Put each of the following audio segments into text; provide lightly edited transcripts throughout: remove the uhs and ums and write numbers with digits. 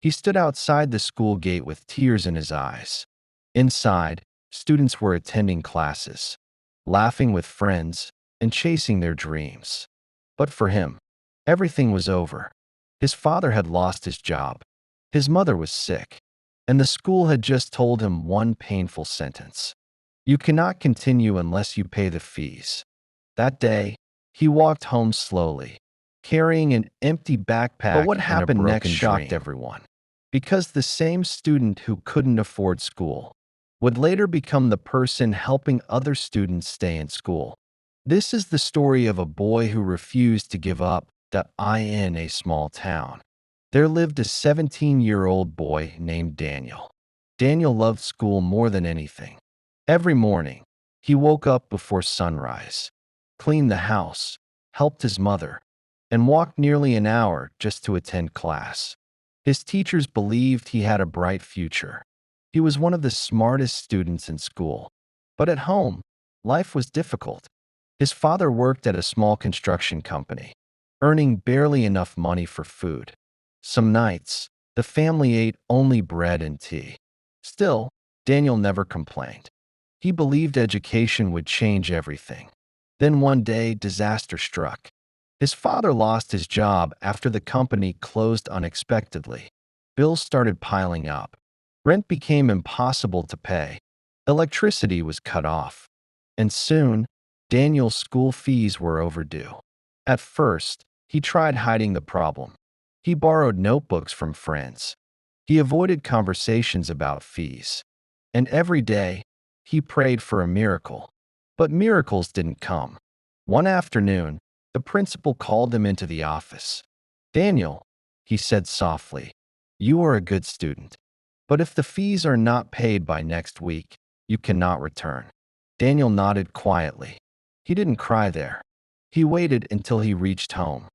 He stood outside the school gate with tears in his eyes. Inside, students were attending classes, laughing with friends, and chasing their dreams. But for him, everything was over. His father had lost his job. His mother was sick, and the school had just told him one painful sentence: "You cannot continue unless you pay the fees." That day, he walked home slowly, carrying an empty backpack. But what happened next shocked everyone, because the same student who couldn't afford school would later become the person helping other students stay in school. This is the story of a boy who refused to give up. In a small town, there lived a 17-year-old boy named Daniel. Daniel loved school more than anything. Every morning, he woke up before sunrise, cleaned the house, helped his mother, and walked nearly an hour just to attend class. His teachers believed he had a bright future. He was one of the smartest students in school. But at home, life was difficult. His father worked at a small construction company, earning barely enough money for food. Some nights, the family ate only bread and tea. Still, Daniel never complained. He believed education would change everything. Then one day, disaster struck. His father lost his job after the company closed unexpectedly. Bills started piling up. Rent became impossible to pay. Electricity was cut off. And soon, Daniel's school fees were overdue. At first, he tried hiding the problem. He borrowed notebooks from friends. He avoided conversations about fees. And every day, he prayed for a miracle. But miracles didn't come. One afternoon, the principal called him into the office. "Daniel," he said softly, "you are a good student. But if the fees are not paid by next week, you cannot return." Daniel nodded quietly. He didn't cry there. He waited until he reached home.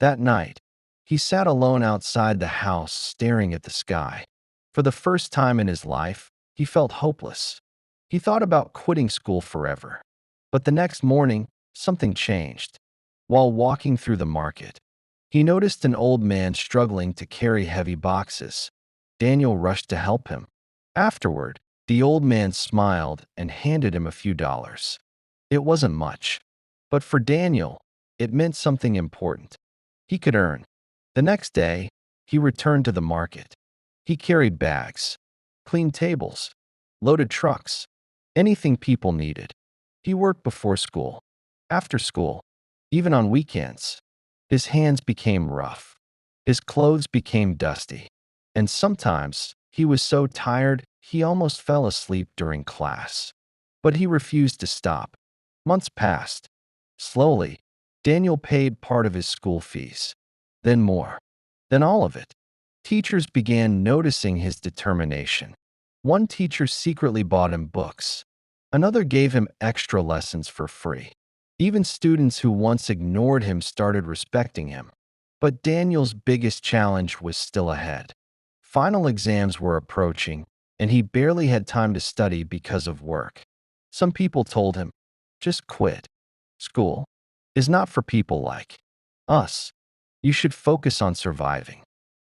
That night, he sat alone outside the house staring at the sky. For the first time in his life, he felt hopeless. He thought about quitting school forever. But the next morning, something changed. While walking through the market, he noticed an old man struggling to carry heavy boxes. Daniel rushed to help him. Afterward, the old man smiled and handed him a few dollars. It wasn't much, but for Daniel, it meant something important. He could earn. The next day, he returned to the market. He carried bags, cleaned tables, loaded trucks, anything people needed. He worked before school, after school, even on weekends. His hands became rough. His clothes became dusty. And sometimes, he was so tired, he almost fell asleep during class. But he refused to stop. Months passed. Slowly, Daniel paid part of his school fees, then more, then all of it. Teachers began noticing his determination. One teacher secretly bought him books. Another gave him extra lessons for free. Even students who once ignored him started respecting him. But Daniel's biggest challenge was still ahead. Final exams were approaching, and he barely had time to study because of work. Some people told him, "Just quit. School is not for people like us. You should focus on surviving."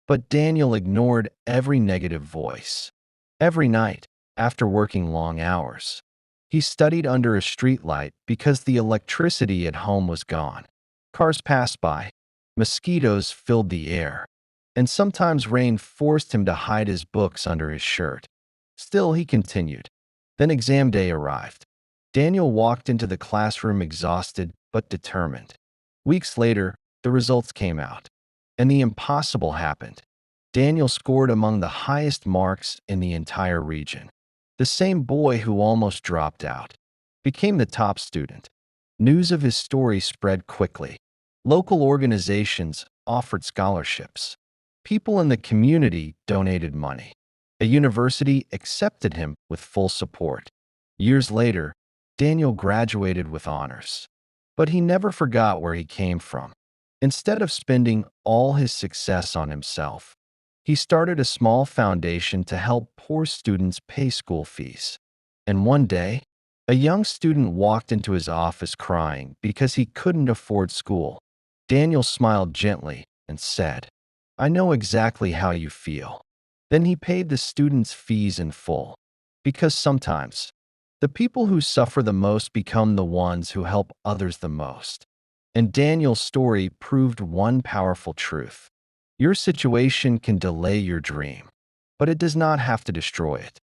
But Daniel ignored every negative voice. Every night, after working long hours, he studied under a streetlight because the electricity at home was gone. Cars passed by, mosquitoes filled the air, and sometimes rain forced him to hide his books under his shirt. Still, he continued. Then exam day arrived. Daniel walked into the classroom exhausted but determined. Weeks later, the results came out, and the impossible happened. Daniel scored among the highest marks in the entire region. The same boy who almost dropped out became the top student. News of his story spread quickly. Local organizations offered scholarships. People in the community donated money. A university accepted him with full support. Years later, Daniel graduated with honors. But he never forgot where he came from. Instead of spending all his success on himself, he started a small foundation to help poor students pay school fees. And one day, a young student walked into his office crying because he couldn't afford school. Daniel smiled gently and said, "I know exactly how you feel. Then he paid the students' fees in full. Because sometimes, the people who suffer the most become the ones who help others the most. And Daniel's story proved one powerful truth. Your situation can delay your dream, but it does not have to destroy it.